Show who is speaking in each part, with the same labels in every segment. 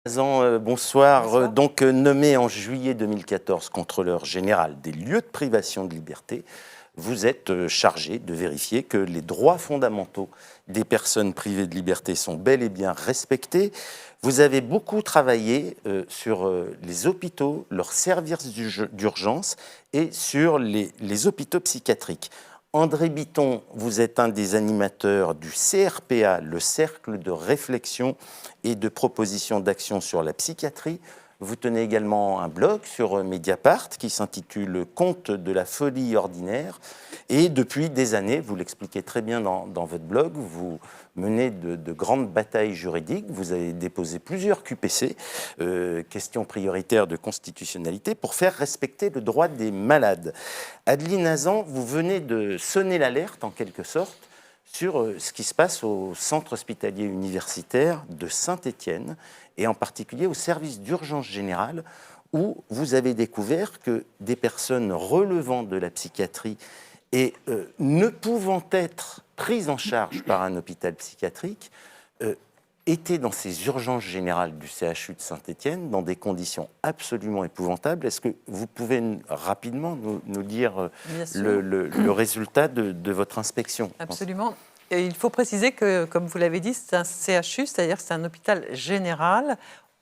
Speaker 1: Bonsoir.
Speaker 2: Bonsoir.
Speaker 1: Nommé en juillet 2014 contrôleur général des lieux de privation de liberté, vous êtes chargé de vérifier que les droits fondamentaux des personnes privées de liberté sont bel et bien respectés. Vous avez beaucoup travaillé sur les hôpitaux, leurs services d'urgence et sur les hôpitaux psychiatriques. André Bitton, vous êtes un des animateurs du CRPA, le Cercle de réflexion et de proposition d'action sur la psychiatrie. Vous tenez également un blog sur Mediapart qui s'intitule « Conte de la folie ordinaire ». Et depuis des années, vous l'expliquez très bien dans votre blog, vous menez de grandes batailles juridiques. Vous avez déposé plusieurs QPC, questions prioritaires de constitutionnalité, pour faire respecter le droit des malades. Adeline Hazan, vous venez de sonner l'alerte en quelque sorte sur ce qui se passe au centre hospitalier universitaire de Saint-Étienne et en particulier au service d'urgence générale où vous avez découvert que des personnes relevant de la psychiatrie et ne pouvant être prises en charge par un hôpital psychiatrique étaient dans ces urgences générales du CHU de Saint-Étienne dans des conditions absolument épouvantables. Est-ce que vous pouvez rapidement nous dire le résultat de votre inspection?
Speaker 2: Absolument. Et il faut préciser que, comme vous l'avez dit, c'est un CHU, c'est-à-dire que c'est un hôpital général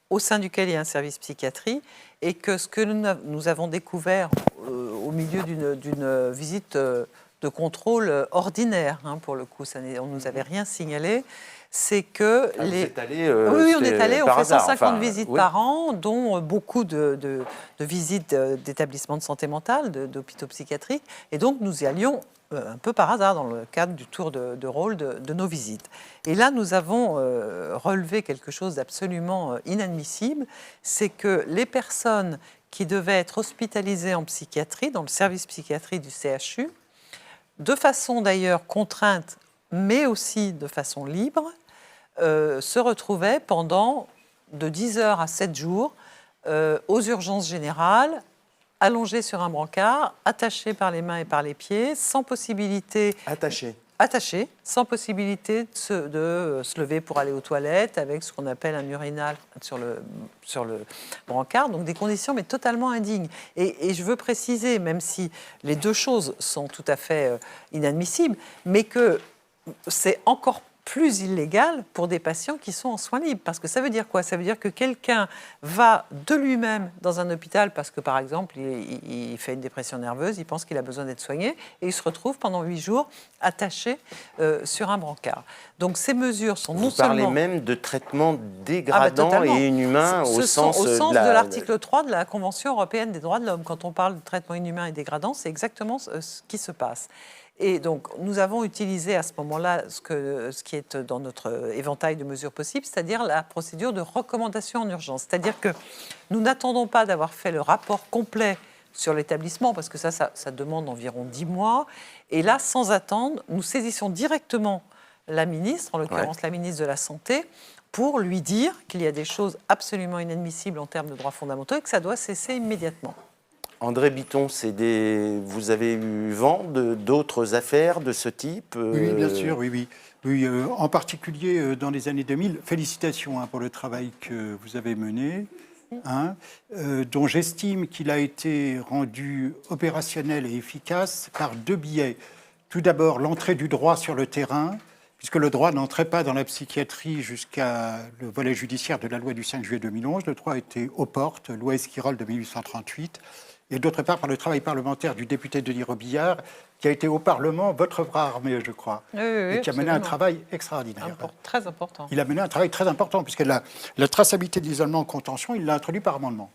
Speaker 2: au sein duquel il y a un service psychiatrie et que ce que nous avons découvert au milieu d'une visite de contrôle ordinaire, pour le coup, on ne nous avait rien signalé, c'est que
Speaker 1: vous êtes allé,
Speaker 2: oui, on est allé, on fait 150 visites
Speaker 1: oui.
Speaker 2: par an, dont beaucoup de visites d'établissements de santé mentale, d'hôpitaux psychiatriques, et donc nous y allions un peu par hasard dans le cadre du tour de rôle de nos visites. Et là, nous avons relevé quelque chose d'absolument inadmissible, c'est que les personnes qui devaient être hospitalisées en psychiatrie, dans le service psychiatrie du CHU, de façon d'ailleurs contrainte, mais aussi de façon libre, se retrouvaient pendant de 10 heures à 7 jours aux urgences générales, allongés sur un brancard, attachés par les mains et par les pieds, sans possibilité... Attachés, sans possibilité de se lever pour aller aux toilettes, avec ce qu'on appelle un urinal sur le brancard, donc des conditions mais totalement indignes. Et je veux préciser, même si les deux choses sont tout à fait inadmissibles, mais que c'est encore plus illégal pour des patients qui sont en soins libres. Parce que ça veut dire quoi? Ça veut dire que quelqu'un va de lui-même dans un hôpital parce que, par exemple, il fait une dépression nerveuse, il pense qu'il a besoin d'être soigné, et il se retrouve pendant 8 jours attaché sur un brancard. Donc ces mesures sont non seulement...
Speaker 1: Vous parlez même de traitement dégradant et inhumain au sens
Speaker 2: de l'article 3 de la Convention européenne des droits de l'homme. Quand on parle de traitement inhumain et dégradant, c'est exactement ce qui se passe. Et donc, nous avons utilisé à ce moment-là ce qui est dans notre éventail de mesures possibles, c'est-à-dire la procédure de recommandation en urgence. C'est-à-dire que nous n'attendons pas d'avoir fait le rapport complet sur l'établissement, parce que ça demande environ 10 mois. Et là, sans attendre, nous saisissons directement la ministre, en l'occurrence la ministre de la Santé, pour lui dire qu'il y a des choses absolument inadmissibles en termes de droits fondamentaux et que ça doit cesser immédiatement.
Speaker 1: André Bitton, vous avez eu vent d'autres affaires de ce type
Speaker 3: Oui, bien sûr, oui. En particulier dans les années 2000. Félicitations pour le travail que vous avez mené, dont j'estime qu'il a été rendu opérationnel et efficace par 2 biais. Tout d'abord, l'entrée du droit sur le terrain, puisque le droit n'entrait pas dans la psychiatrie jusqu'à le volet judiciaire de la loi du 5 juillet 2011. Le droit était aux portes, loi Esquirol de 1838. Et d'autre part, par le travail parlementaire du député Denis Robillard, qui a été au Parlement votre bras armé, je crois, et qui a mené un travail extraordinaire.
Speaker 2: Très important.
Speaker 3: Il a mené un travail très important, puisque la traçabilité de l'isolement en contention, il l'a introduit par amendement.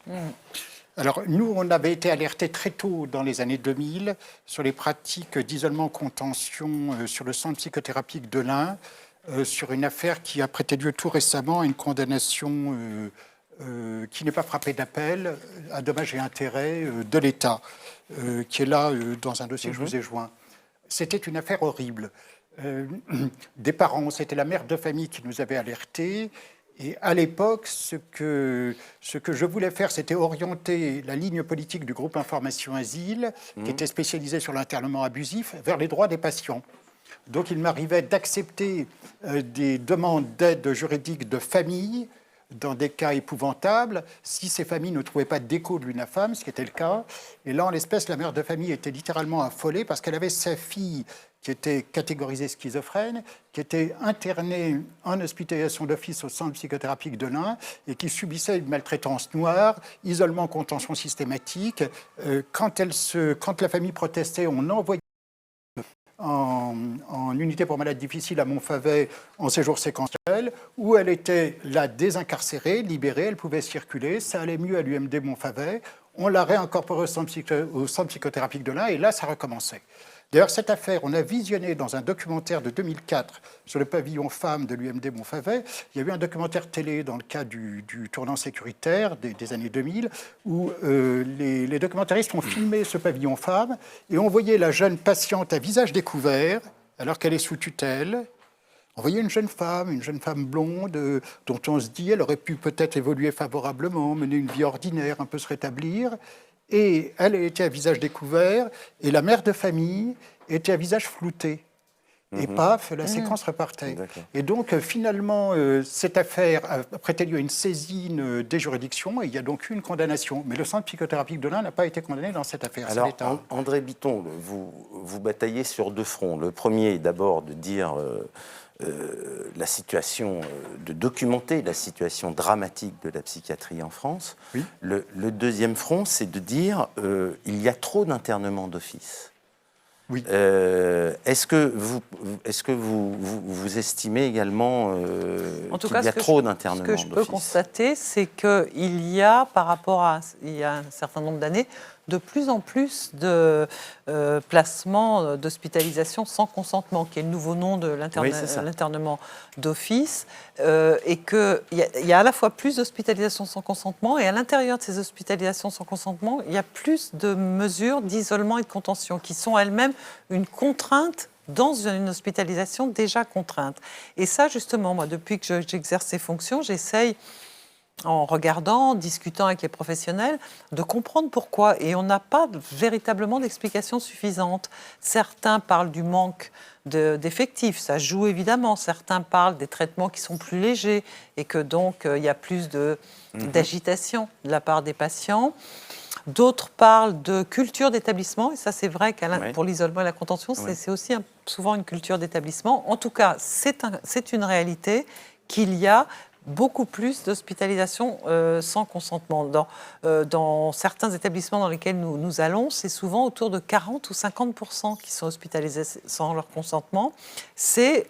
Speaker 3: Alors, nous, on avait été alertés très tôt dans les années 2000 sur les pratiques d'isolement en contention sur le centre psychothérapique de l'Ain, sur une affaire qui a prêté lieu tout récemment à une condamnation... qui n'est pas frappé d'appel, à dommages et intérêts de l'État, qui est là dans un dossier que je vous ai joint. C'était une affaire horrible. Des parents, c'était la mère de famille qui nous avait alertés. Et à l'époque, ce que je voulais faire, c'était orienter la ligne politique du groupe Information Asile, qui était spécialisé sur l'internement abusif, vers les droits des patients. Donc il m'arrivait d'accepter des demandes d'aide juridique de famille dans des cas épouvantables, si ces familles ne trouvaient pas d'écho de l'UNAFAM, ce qui était le cas. Et là, en l'espèce, la mère de famille était littéralement affolée parce qu'elle avait sa fille qui était catégorisée schizophrène, qui était internée en hospitalisation d'office au centre psychothérapique de l'Ain et qui subissait une maltraitance noire, isolement, contention systématique. Quand la famille protestait, on envoyait en unité pour malades difficiles à Montfavet en séjour séquentiel, où elle était là désincarcérée, libérée, elle pouvait circuler, ça allait mieux à l'UMD Montfavet, on l'a réincorporée au centre psychothérapique de l'Ain, et là, ça recommençait. D'ailleurs, cette affaire, on a visionné dans un documentaire de 2004 sur le pavillon femmes de l'UMD Montfavet. Il y a eu un documentaire télé dans le cadre du tournant sécuritaire des années 2000 où les documentaristes ont filmé ce pavillon femmes et on voyait la jeune patiente à visage découvert alors qu'elle est sous tutelle. On voyait une jeune femme blonde dont on se dit elle aurait pu peut-être évoluer favorablement, mener une vie ordinaire, un peu se rétablir. Et elle était à visage découvert, et la mère de famille était à visage flouté. Et paf, la séquence repartait. Et donc, finalement, cette affaire a prêté lieu à une saisine des juridictions, et il y a donc eu une condamnation. Mais le centre psychothérapique de l'Ain n'a pas été condamné dans cette affaire.
Speaker 1: Alors, André Bitton, vous bataillez sur deux fronts. Le premier, d'abord, de dire... la situation, de documenter la situation dramatique de la psychiatrie en France. Oui. Le deuxième front, c'est de dire il y a trop d'internements d'office. Oui. Est-ce que vous estimez également qu'il y a trop d'internements d'office ?
Speaker 2: Ce que je peux constater, c'est qu'il y a, par rapport à il y a un certain nombre d'années, de plus en plus de placements d'hospitalisation sans consentement, qui est le nouveau nom de l'internement d'office, et qu'il y a à la fois plus d'hospitalisation sans consentement, et à l'intérieur de ces hospitalisations sans consentement, il y a plus de mesures d'isolement et de contention, qui sont elles-mêmes une contrainte dans une hospitalisation déjà contrainte. Et ça, justement, moi, depuis que j'exerce ces fonctions, j'essaye, en regardant, en discutant avec les professionnels, de comprendre pourquoi. Et on n'a pas véritablement d'explication suffisante. Certains parlent du manque d'effectifs, ça joue évidemment. Certains parlent des traitements qui sont plus légers et que donc il y a plus d'agitation de la part des patients. D'autres parlent de culture d'établissement, et ça c'est vrai pour l'isolement et la contention, c'est aussi souvent une culture d'établissement. En tout cas, c'est une réalité qu'il y a beaucoup plus d'hospitalisation sans consentement. Dans certains établissements dans lesquels nous allons, c'est souvent autour de 40 ou 50% qui sont hospitalisés sans leur consentement. C'est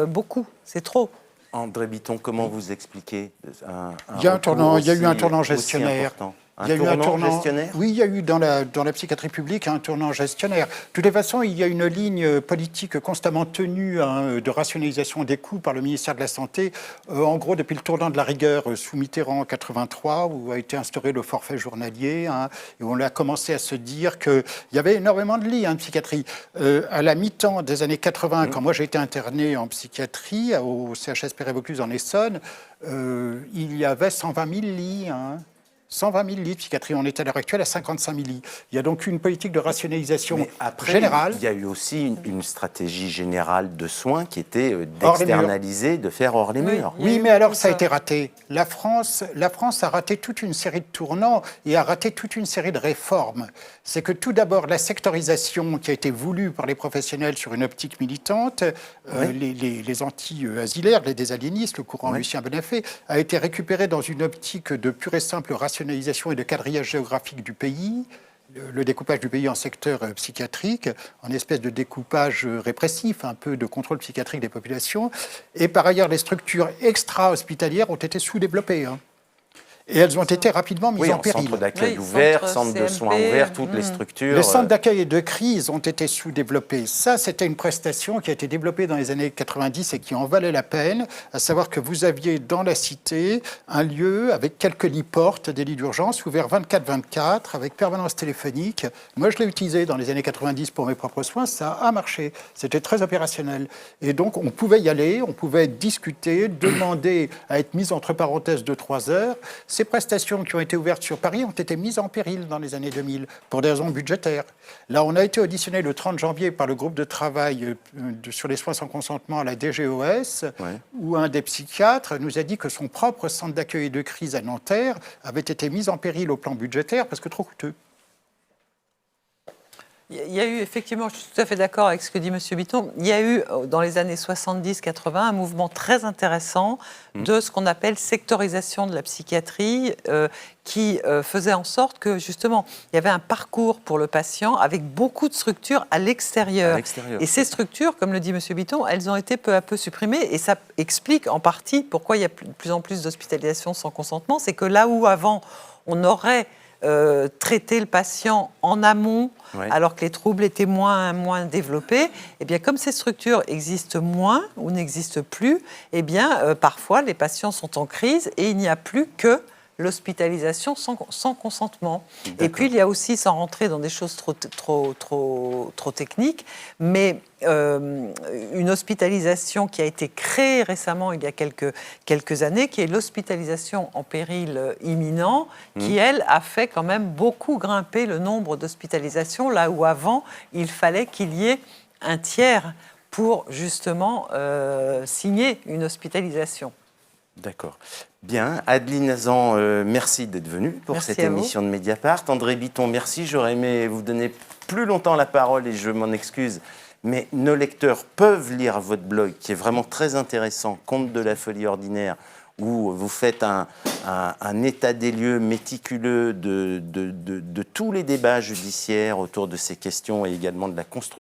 Speaker 2: beaucoup, c'est trop.
Speaker 1: André Bitton, comment vous expliquez
Speaker 3: il y a eu un tournant gestionnaire.
Speaker 1: Il y a eu un tournant gestionnaire ?
Speaker 3: Oui, il y a eu dans la psychiatrie publique un tournant gestionnaire. De toute façon, il y a une ligne politique constamment tenue de rationalisation des coûts par le ministère de la Santé. En gros, depuis le tournant de la rigueur sous Mitterrand en 83, où a été instauré le forfait journalier, et on a commencé à se dire qu'il y avait énormément de lits en psychiatrie. À la mi-temps des années 80, quand moi j'ai été interné en psychiatrie au CHSP Vaucluse en Essonne, il y avait 120 000 lits. 120 000 lits de psychiatrie. On est à l'heure actuelle à 55 000 lits. Il y a donc une politique de rationalisation générale.
Speaker 1: Il y a eu aussi une stratégie générale de soins qui était d'externaliser, de faire hors les murs.
Speaker 3: Oui, mais alors ça a été raté. La France a raté toute une série de tournants et a raté toute une série de réformes. C'est que tout d'abord, la sectorisation qui a été voulue par les professionnels sur une optique militante, les anti-asilaires, les désaliénistes, le courant Lucien Benafé, a été récupérée dans une optique de pure et simple rationalisation et de quadrillage géographique du pays, le découpage du pays en secteurs psychiatriques, en espèce de découpage répressif, un peu de contrôle psychiatrique des populations. Et par ailleurs, les structures extra-hospitalières ont été sous-développées. Et elles ont été rapidement mises en péril.
Speaker 1: Centre d'accueil ouvert, centre de soins ouverts, toutes les structures.
Speaker 3: Les centres d'accueil et de crise ont été sous-développés. Ça, c'était une prestation qui a été développée dans les années 90 et qui en valait la peine, à savoir que vous aviez dans la cité un lieu avec quelques lits-portes, des lits d'urgence ouverts 24/24, avec permanence téléphonique. Moi, je l'ai utilisé dans les années 90 pour mes propres soins, ça a marché. C'était très opérationnel. Et donc, on pouvait y aller, on pouvait discuter, demander à être mis entre parenthèses 2-3 heures. Ces prestations qui ont été ouvertes sur Paris ont été mises en péril dans les années 2000 pour des raisons budgétaires. Là, on a été auditionné le 30 janvier par le groupe de travail sur les soins sans consentement à la DGOS, où un des psychiatres nous a dit que son propre centre d'accueil et de crise à Nanterre avait été mis en péril au plan budgétaire parce que trop coûteux.
Speaker 2: Il y a eu effectivement, je suis tout à fait d'accord avec ce que dit M. Bitton, il y a eu dans les années 70-80 un mouvement très intéressant de ce qu'on appelle sectorisation de la psychiatrie qui faisait en sorte que justement il y avait un parcours pour le patient avec beaucoup de structures à l'extérieur. Et ces structures, comme le dit M. Bitton, elles ont été peu à peu supprimées et ça explique en partie pourquoi il y a de plus en plus d'hospitalisations sans consentement. C'est que là où avant on aurait traiter le patient en amont, alors que les troubles étaient moins développés, eh bien, comme ces structures existent moins ou n'existent plus, eh bien, parfois les patients sont en crise et il n'y a plus que l'hospitalisation sans consentement. Et puis, il y a aussi, sans rentrer dans des choses trop techniques, mais une hospitalisation qui a été créée récemment, il y a quelques années, qui est l'hospitalisation en péril imminent, qui, elle, a fait quand même beaucoup grimper le nombre d'hospitalisations, là où avant, il fallait qu'il y ait un tiers pour, justement, signer une hospitalisation.
Speaker 1: D'accord. Bien. Adeline Hazan, merci d'être venue pour cette émission de Mediapart. André Bitton, merci. J'aurais aimé vous donner plus longtemps la parole et je m'en excuse. Mais nos lecteurs peuvent lire votre blog qui est vraiment très intéressant, Contes de la folie ordinaire, où vous faites un état des lieux méticuleux de tous les débats judiciaires autour de ces questions et également de la construction